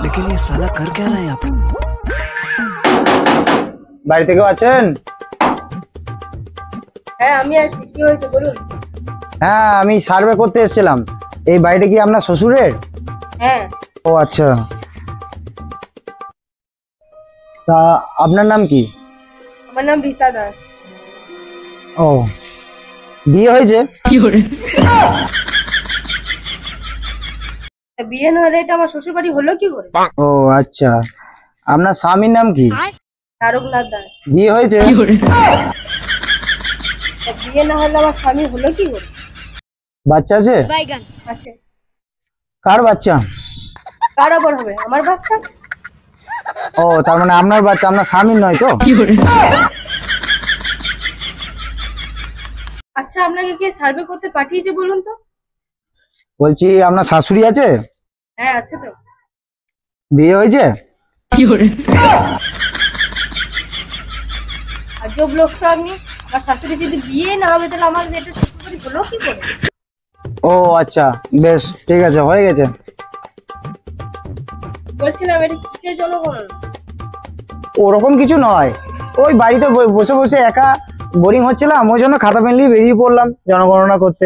लेकिन ये साला कर क्या रहा है यहाँ पे? বাড়িতে কেউ আছেন? হ্যাঁ আমি আছি, কি হয়েছে বলুন। হ্যাঁ আমি সার্ভে করতে এসেছিলাম। এই বাড়িটা কি আপনার শ্বশুরের? হ্যাঁ। ও আচ্ছা, তা আপনার নাম কি? আমার নাম রীতা দাস। ও, বিয়ে হয়েছে? বিয়ে না হলে এটা আমার শ্বশুর বাড়ি হলো কি করে? ও আচ্ছা, আপনার স্বামীর নাম কি? তারকনাথ দাস। বিয়ে হয়েছে? বিয়ে না হলে আমার স্বামী হলো কি করে? বাচ্চা আছে? আছে। কার বাচ্চা? কার আবার হবে? আমার বাচ্চা। ও তার মানে আপনার বাচ্চা, আপনার স্বামীর নয় তো? আচ্ছা আপনাকে কে সার্ভে করতে পাঠিয়েছে বলুন তো? বলছি আপনার শাশুড়ি আছে? হ্যাঁ আছে তো। বিয়ে হয়েছে? আজব লোক তো আপনি। আমার শাশুড়ি যদি বিয়ে না হবে তাহলে আমার এটা শ্বশুর বাড়ি হলো কি করে? ও আচ্ছা, বেশ ঠিক আছে, হয়ে গেছে। বলছিলাম এটা কিসের জনগণনা? ওরকম কিছু নয়, ওই বাড়িতে বসে বসে একা বোরিং হচ্ছিলাম, ওই জন্য খাতা পেন নিয়ে বেরিয়ে পড়লাম জনগণনা করতে।